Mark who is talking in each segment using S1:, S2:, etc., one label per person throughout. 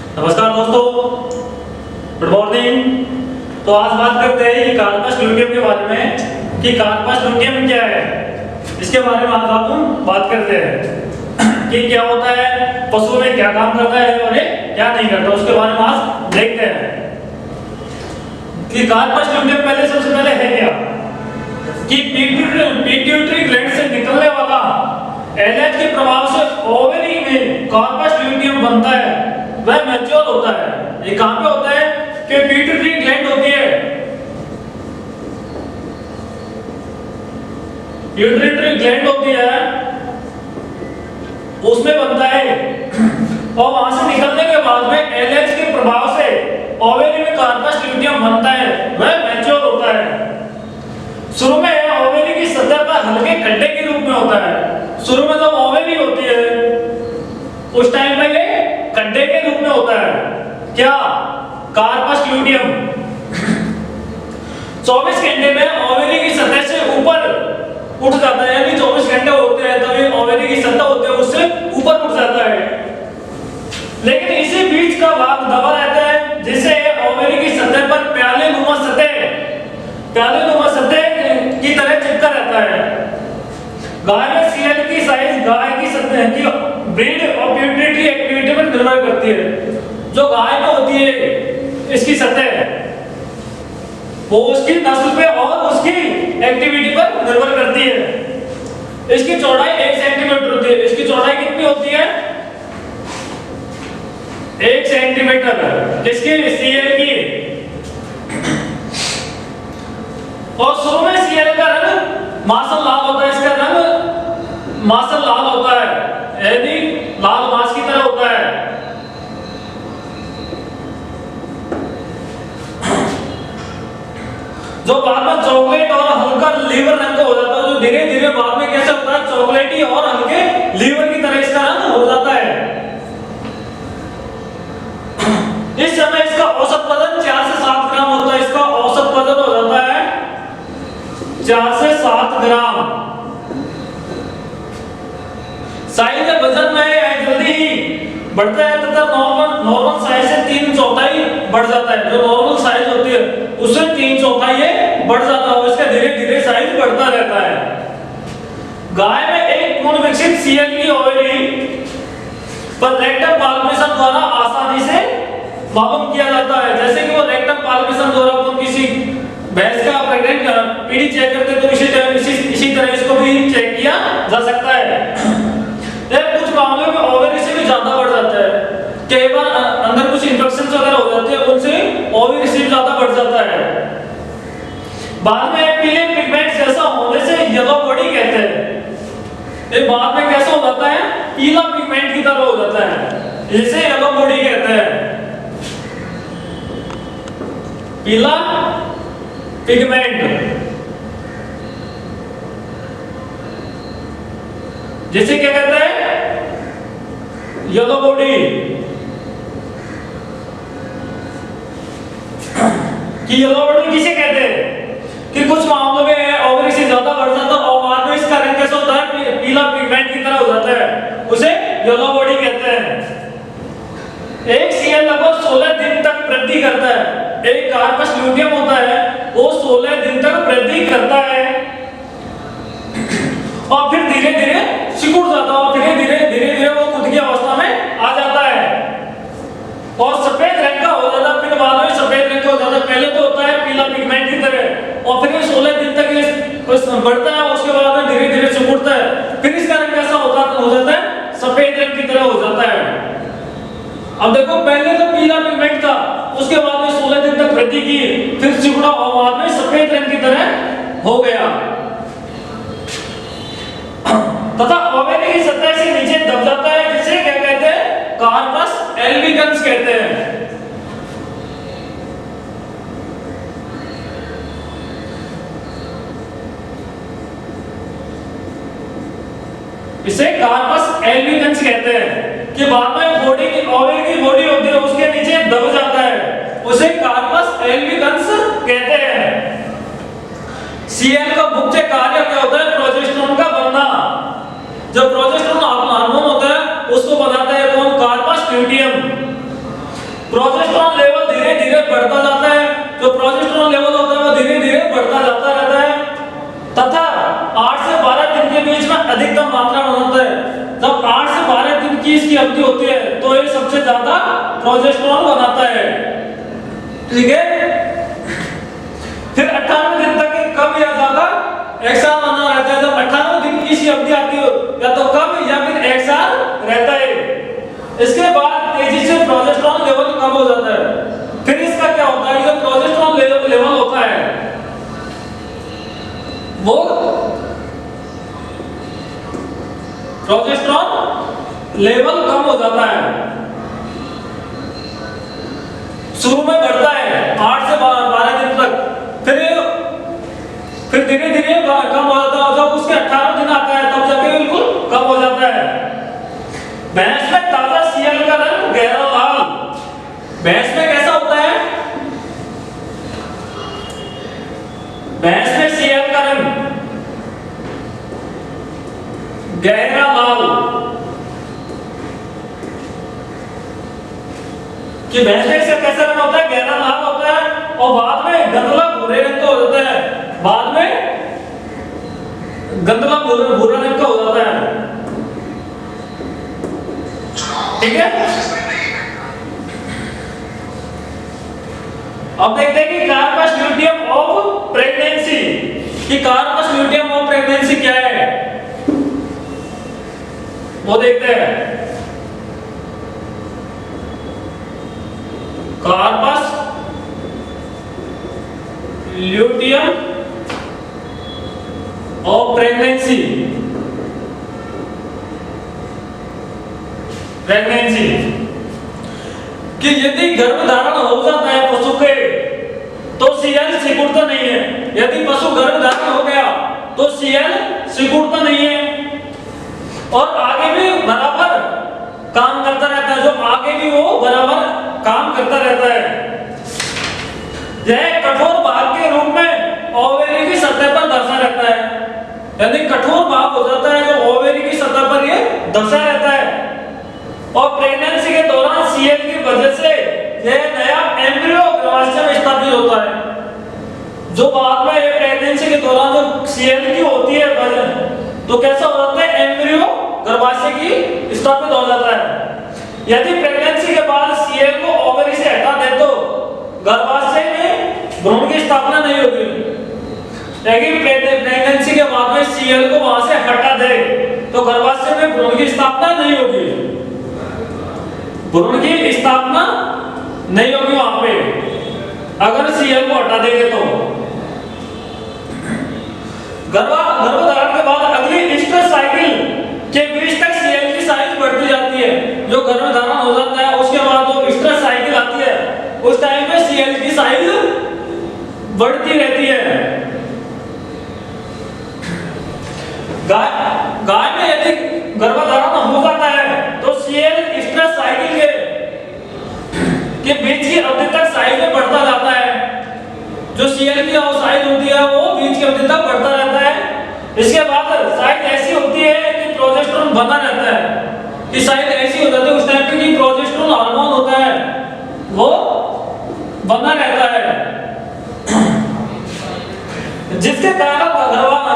S1: नमस्कार दोस्तों, good morning. तो आज बात करते हैं कि कार्पस ल्यूटियम के बारे में कि कार्पस ल्यूटियम क्या है। इसके बारे में आज हम बात करते हैं कि क्या होता है, पशुओं में क्या काम करता है और ये क्या नहीं करता, उसके बारे में आज देखते हैं कि कार्पस ल्यूटियम पहले सबसे पहले है क्या कि पिट्यूटरी ग्लैंड से निकलने वाला एलएच के प्रभाव से ओवरी में कार्पस ल्यूटियम बनता है, वह मैच्योर होता है। ये कहां पे होता है कि पिट्यूटरी ग्लैंड होती है, पिट्यूटरी ग्लैंड होती है उसमें बनता है और वहां से निकलने के बाद में एलएच के प्रभाव से ओवरी में कार्पस ल्यूटियम बनता है, वह मैच्योर होता है। शुरू में ओवरी की सतह पर हल्के खड्डे के रूप में होता है। शुरू में जब ओवरी होती है उस टाइम पे ये खड्डे के रूप में होता है, क्या कार्पस ल्यूटियम। 24 घंटे में ओवरी की सतह से ऊपर उठ जाता है, यानी 24 घंटे होते हैं तब ये ओवरी की सतह होती है उससे ऊपर उठ जाता है। लेकिन इसी बीच का भाग दबा रहता है जिससे ओवरी की सतह पर प्यालेनुमा सतह की तरह चिपका रहता है। गाय में सीएल की साइज गाय की सतह की ब्रीड और प्यूबर्टी एक्टिविटी पर निर्भर करती है। जो गाय में होती है इसकी सतह वो उसकी नस्ल पे और उसकी एक्टिविटी पर निर्भर करती है। इसकी चौड़ाई 1 सेंटीमीटर होती है। इसकी चौड़ाई कितनी होती है? 1 सेंटीमीटर किसकी? सीएल की। और शुरू में सीएल का रंग मांसल लाल होता है, इसका रंग मांसल लाल होता है, यानी लाल मांस की तरह होता है। जो बाद में चॉकलेट और हल्का लीवर रंग का हो जाता है, जो धीरे धीरे बाद में कैसे होता है चॉकलेटी और हल्के लीवर की तरह इसका रंग हो जाता है। इस समय इसका औसत वजन 4 से 7 ग्राम होता है। इसका औसत वजन हो जाता है 4 से 7 ग्राम। साइज में वजन में जल्दी ही बढ़ता है तथा नॉर्मल साइज से 3/4 बढ़ जाता है। जो नॉर्मल साइज होती है उससे 3/4 ये बढ़ जाता है, इसका धीरे धीरे साइज बढ़ता रहता है। गाय में एक पूर्ण विकसित सीएल की ओवरी पर रेक्टम पाल्पेशन द्वारा आसानी से मालूम किया जाता है। जैसे कि वो रेक्टम पाल्पेशन द्वारा अपन किसी भैंस का प्रेग्नेंट पीढ़ी चेक करते तो इसी तरह इसको भी चेक किया जा सकता है। कुछ मामलों में ओवरी से भी ज्यादा बढ़ जाता है, कई बार अंदर कुछ इंफेक्शंस वगैरह हो जाते हैं उनसे ओवरी से भी ज्यादा बढ़ जाता है। बाद में पीले पिगमेंट जैसा होने से येलो बॉडी कहते हैं। ये बाद में कैसा हो जाता है? पीला पिगमेंट की तरह हो जाता है, इसे येलो बॉडी कहते हैं। पीला पिगमेंट जिसे क्या कहते हैं? Yellow body. कि येलो बॉडी किसे कहते हैं कि कुछ मामलों में ओवरी से ज्यादा बढ़ जाता है और बाद में इसका रंग कैसा होता है? पीला पिगमेंट की तरह हो जाता है, उसे येलो बॉडी कहते हैं। एक सीएल लगभग 16 दिन तक वृद्धि करता है। एक कार्पस ल्यूटियम होता है वो 16 दिन तक वृद्धि करता है और फिर धीरे धीरे सिकुड़ जाता है और धीरे धीरे वो खुद की अवस्था में आ जाता है और सफेद रंग का हो जाता है। फिर बाद में सफेद रंग का हो जाता है। पहले तो होता है पीला पिगमेंट की तरह और फिर 16 दिन तक ये बढ़ता है, उसके बाद में धीरे धीरे सिकुड़ता है, फिर इसका रंग कैसा हो जाता है? सफेद रंग की तरह हो जाता है। अब देखो पहले तो पीला पिगमेंट था, उसके बाद में 16 दिन तक वृद्धि की, फिर सिकुड़ा और बाद में सफेद रंग की तरह हो गया तथा ओवरी की सतह से नीचे दब जाता है, जिसे क्या कहते हैं? कार्पस एल्बिगन्स कहते हैं। इसे कार्पस एल्बिगन्स कहते हैं कि बाद में बॉडी की ओवरी की बॉडी होती है उसके नीचे दब जाता है, उसे कार्पस एल्बिगन्स कहते हैं। सीएल का मुख्य कार्य क्या होता है? प्रोजेस्टेरोन का बनना। जो प्रोजेस्टेरोन हार्मोन होता है उसको बनाता है कौन? Corpus luteum. प्रोजेस्टेरॉन लेवल धीरे धीरे बढ़ता जाता है, जो प्रोजेस्टेरॉन लेवल होता है वो धीरे धीरे बढ़ता जाता रहता है तथा 8 से 12 दिन के बीच में अधिकतम मात्रा में होता है। जब 8 से 12 दिन की इसकी अवधि होती है तो ये सबसे ज्यादा प्रोजेस्टेरॉन बनाता है, ठीक है। फिर 98 दिन तक कम या ज्यादा एक साथ बना रहता है। जब 98 दिन की इसकी अवधि आती हो या तो कम या फिर एक साथ रहता है। इसके बाद तेजी से प्रोजेस्टेरॉन लेवल कम हो जाता है। फिर इसका क्या होता है, जो प्रोजेस्टेरॉन लेवल होता है वो प्रोजेस्टेरॉन लेवल कम हो जाता है, शुरू में बढ़ता है 8 से 12 दिन तक, फिर धीरे धीरे कम हो जाता है। जब उसके 18 दिन आता है तब जाके बिल्कुल कम हो जाता है। भैंस में ताजा सीएल का रंग गहरा लाल, भैंस में कैसा होता है, भैंस में सीएल का रंग गहरा लाल, कि भैंस में इसका कैसा रंग होता है, गहरा लाल होता है और बाद में गंदला भूरे रंग का हो जाता है, बाद में गंदला भूरा रंग का हो जाता है, ठीक है। अब देखते हैं कि कार्पस ल्यूटियम ऑफ प्रेगनेंसी, कि कार्पस ल्यूटियम ऑफ प्रेगनेंसी क्या है वो देखते हैं। कार्पस ल्यूटियम ऑफ प्रेगनेंसी, कि यदि गर्भधारण हो जाता है पशु के तो सीएल सिकुड़ता नहीं है। यदि पशु गर्भधारण हो गया तो सीएल सिकुड़ता नहीं है और आगे भी बराबर काम करता रहता है, जो आगे भी वो बराबर काम करता रहता है। यह कठोर भाग के रूप में ओवेरी की सतह पर धंसा रहता है, यानी कठोर भाग हो जाता है जो ओवेरी की सतह पर ये धंसा रहता है। और प्रेगनेंसी के दौरान सीएल की वजह से यह नया एम्ब्रियो गर्भाशय में स्थापित होता है, जो बाद में ये प्रेगनेंसी के दौरान जो सीएल की होती है वजन तो कैसा हो जाता है, एम्ब्रियो गर्भाशय की स्थापित हो जाता है। यदि प्रेगनेंसी के बाद सीएल को ओवरी से हटा दे तो गर्भाशय में भ्रूण की स्थापना नहीं होगी। लेकिन प्रेगनेंसी के बाद में सीएल को वहां से हटा दे तो गर्भाशय में भ्रूण की स्थापना नहीं होगी, भ्रूण की स्थापना नहीं होगी वहां पे अगर सीएल को हटा देंगे तो। गर्भधारण के बाद अगली ईस्टर साइकिल के बीच तक सीएल की साइज बढ़ती जाती है। जो गर्भधारण हो जाता है उसके बाद जो ईस्टर साइकिल आती है उस टाइम पे सीएल की साइज बढ़ती रहती है। गाय में यदि गर्भधारण हो जाता है तो सीएल ईस्टर साइकिल के बीच की अवधि तक साइज में बढ़ता जाता है। जो सीएल की साइज होती है वो बीच की अवधि तक बढ़ता रहता है। इसके बाद साइज ऐसी होती है कि प्रोजेस्टेरॉन बना रहता है, कि साइज ऐसी हो जाती है उस टाइम पे कि प्रोजेस्टेरॉन हार्मोन होता है वो बना रहता है, जिसके कारण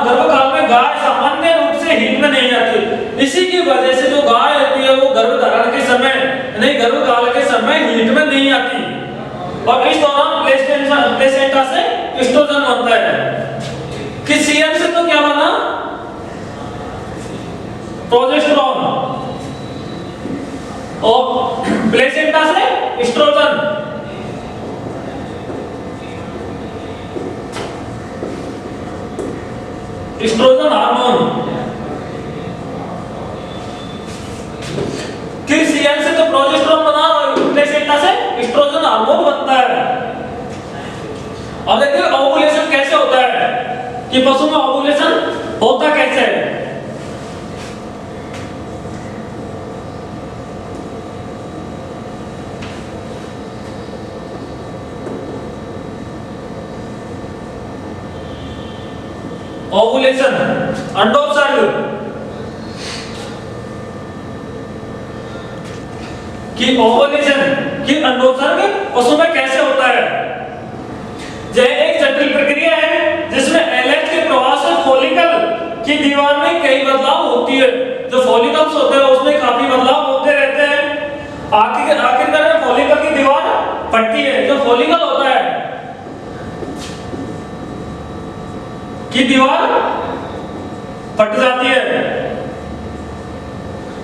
S1: गर्भकाल में गाय सामान्य रूप से हीट में नहीं आती। इसी की वजह से जो गाय होती है वो गर्भधारण के समय नहीं गर्भकाल के समय हीट में नहीं आती और इस दौरान प्लेसेंटा से एस्ट्रोजन बनता है। कि सीएल से तो क्या बना, प्रोजेस्टेरॉन, और प्लेसेंटा से एस्ट्रोजन। एस्ट्रोजन हार्मोन, कि सीएल से तो प्रोजेस्टेरॉन बना और प्लेसेंटा से एस्ट्रोजन हार्मोन बनता है। अब देखिए ओवुलेशन कैसे होता है, कि पशु में ओवुलेशन होता कैसे है। ओवुलेशन अंडोत्सर्ग, कि ओवुलेशन कि अंडोत्सर्ग पशु में कैसे होता है। यह एक जटिल प्रक्रिया है जिसमें एलएच के प्रवाह से फॉलिकल की दीवार में कई बदलाव होती है। जो फॉलिकल्स होते हैं उसमें काफी बदलाव होते रहते हैं। आखिरकार में फॉलिकल की दीवार फटती है। जो फॉलिकल होता है की दीवार फट जाती है।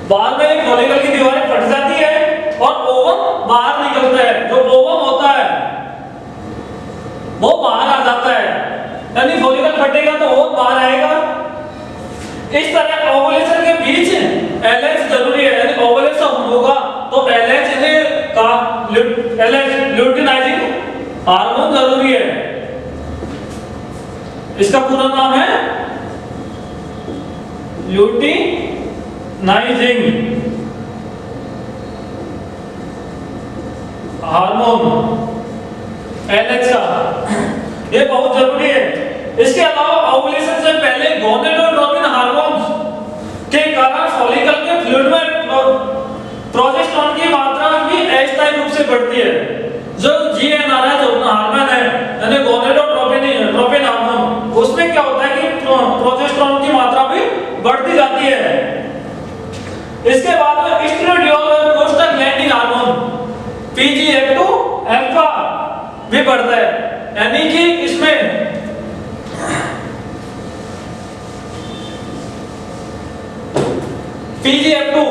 S1: बाद में फॉलिकल की दीवारें फट जाती है और ओवम बाहर निकलता है। जो ओवम होता है वो बाहर आ जाता है, यानी फॉलिकल फटेगा तो ओवम बाहर आएगा। इस तरह ओवुलेशन के बीच एलएच जरूरी है, यानी ओवुलेशन होगा तो एलएच का एलएच ल्यूटिनाइजिंग हार्मोन जरूरी है। इसका पूरा नाम है ल्यूटिनाइजिंग हार्मोन एलएच का, ये बहुत जरूरी है। इसके अलावा ओवुलेशन से पहले गोनेडोट्रोपिन हार्मोन के कारण फॉलिकल के फ्लूइड में प्रोजेस्टेरोन की मात्रा भी अस्थायी रूप से बढ़ती है। जो जीएनआरएच हार्मोन है, यानी गोनेडोट्रोपिन हार्मोन, उसमें क्या होता है कि प्रोजेस्टेरोन की मात्रा भी बढ़ती जाती है। इसके बाद में एस्ट्रोडियोल और प्रोस्टाग्लैंडिन हार्मोन पीजीएफ2 अल्फा भी बढ़ता है, यानी कि इसमें पीजीएफ2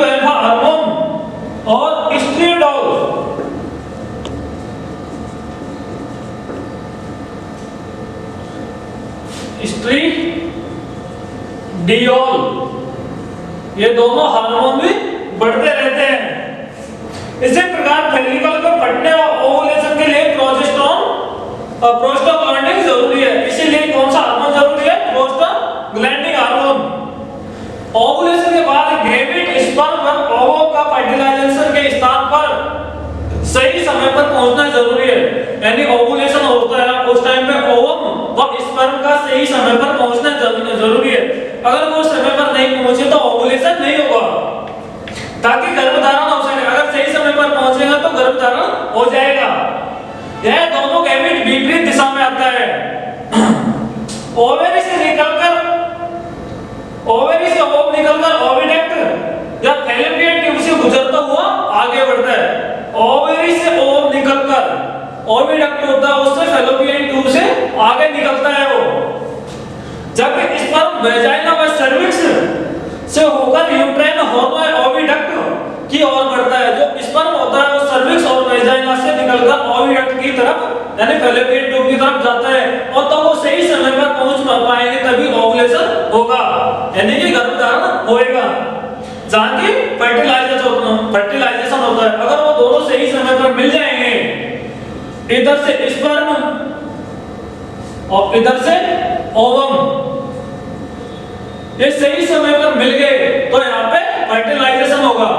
S1: अल्फा हार्मोन और एस्ट्रोडियोल ये दोनों हार्मोन भी बढ़ते रहते हैं। इसी प्रकार फॉलिकल को फटने और ओवुलेशन के लिए प्रोस्टाग्लैंडिन जरूरी है। इसीलिए कौन सा हार्मोन जरूरी है? Prostaglandin hormone. ओवुलेशन के बाद गैमेट स्पर्म और ओवम का फर्टिलाइजेशन के स्थान पर सही समय पर पहुंचना जरूरी है, यानी ओवुलेशन होता है उस टाइम पे ओवम व स्पर्म का सही समय पर पहुंचना जरूरी है। अगर वो समय पर नहीं पहुंचे तो ओवुलेशन नहीं होगा, ताकि गर्भधारण हो सके। अगर सही समय पर पहुंचेगा तो गर्भधारण हो जाएगा। यह दोनों गैमेट विपरीत दिशा में आता है। ओवरी से ओवम निकलकर ओविडक्ट या फैलोपियन ट्यूब से गुजरता हुआ आगे बढ़ता है। ओवरी से ओवम निकलकर ओविडक्ट होता है, उससे फैलोपियन ट्यूब से आगे निकलता है वो। जबकि स्पर्म वेजाइना व सर्विक्स से होकर यूट्राइन हॉर्मोन ओविडक्ट की ओर बढ़ता है। जो स्पर्म होता है वो सर्विक्स और वेजाइना से निकलकर ओविडक्ट की तरफ, यानी फैलोपियन ट्यूब की तरफ जाता है, और तब वो सही समय पर पहुंच पाएंगे तभी ओवुलेशन होगा, यानी कि गर्भधारण होएगा, जहां की फर्टिलाइजेशन होता है। अगर वो दोनों सही समय पर मिल जाएंगे, इधर से स्पर्म और इधर से ओवम, ये सही समय पर मिल गए तो यहाँ पे फर्टिलाइजेशन होगा।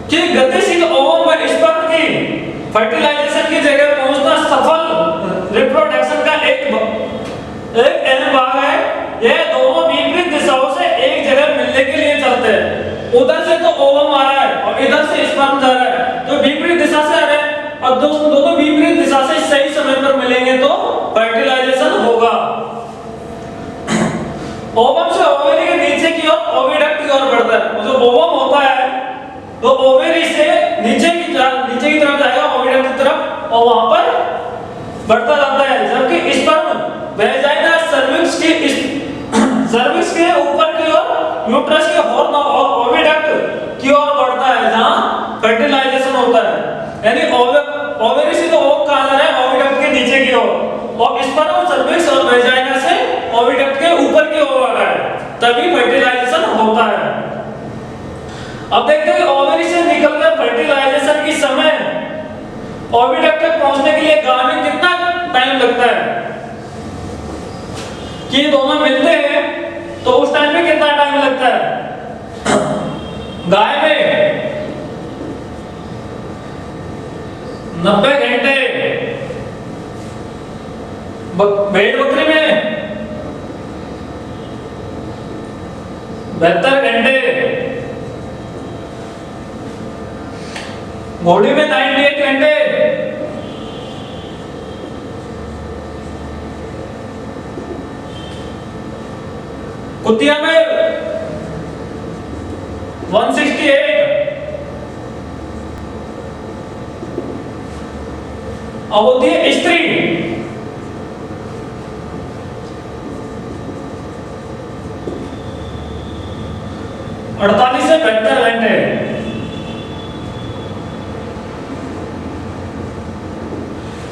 S1: कि गतिशील ओवम व स्पर्म की फर्टिलाइजेशन की जगह पहुंचना सफल रिप्रोडक्शन का एक अहम भाग है। यह दोनों विपरीत दिशाओं से एक जगह मिलने के लिए चलते हैं। उधर से तो ओवम आ रहा है और इधर से स्पर्म जा रहा है, तो विपरीत दिशा से आ रहे हैं, और दोनों विपरीत दिशा से सही समय पर मिलेंगे तो फर्टिलाइजेशन होगा। ओवम से ओवरी के नीचे की ओर ओविडक्ट की ओर बढ़ता है। जो ओवम होता है तो ओवरी से नीचे की तरफ जाएगा, ओविडक्ट की तरफ, और वहां पर बढ़ता जाता है। जबकि स्पर्म वेजाइना सर्विक्स के ऊपर की ओर यूट्रस के हॉर्न और ओविडक्ट की ओर बढ़ता है, जहां फर्टिलाइजेशन होता है। यानी ओवरी से तो ओव कहां जा रहा है? ओविडक्ट के नीचे की ओर, और स्पर्म सर्विक्स और वेजाइना से ओविडक्ट के ऊपर की ओर आ रहा है, तभी फर्टिलाइजेशन होता है। अब देखते हैं ओवरी से निकलकर फर्टिलाइजेशन की समय ओविडक्ट तक पहुंचने के लिए गाय में कितना टाइम लगता है। कि दोनों मिलते हैं तो उस टाइम में कितना टाइम लगता है? गाय में 90 घंटे, भेड़ बकरी में 72 घंटे। घोड़ी में 98 घंटे। कुतिया में 168। अब होती है स्त्री। अड़तालीस से 72 घंटे।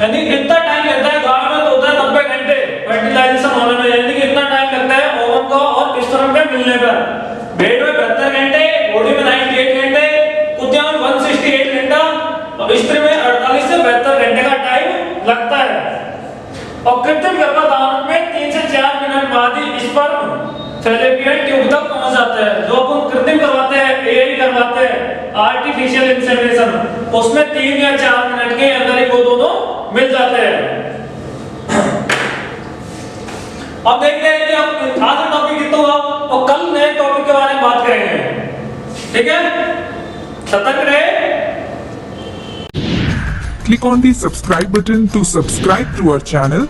S1: यानी कितना टाइम लगता है? गाय में तो होता है 90 घंटे फर्टिलाइजेशन होने में, यानी कि इतना टाइम लगता है ओवन को और पिस्टन पे मिलने पर। भेड़ में 72 घंटे, घोड़ी में 98 घंटे, कुतिया में 168 घंटा और स्त्री में 48 से 72 घंटे का टाइम लगता है। और कृत्रिम गर्भाधान में 3 से 4 मिनट बाद ही स्पर्म फैलोपियन ट्यूब तक पहुंच जाता है। जो अपन कृत्रिम करवाते हैं, एआई करवाते हैं, आर्टिफिशियल इंसेमिनेशन, उसमें 3 या 4 मिनट के अंदर ही वो दोनों मिल जाते हैं। अब देखते हैं कि अब आज का टॉपिक कितना हुआ और कल नए टॉपिक के बारे में बात करेंगे। ठीक है, सतर्क रहे।
S2: Click on the subscribe button to subscribe to our channel.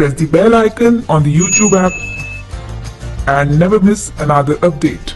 S2: Press the bell icon on the YouTube app and never miss another update.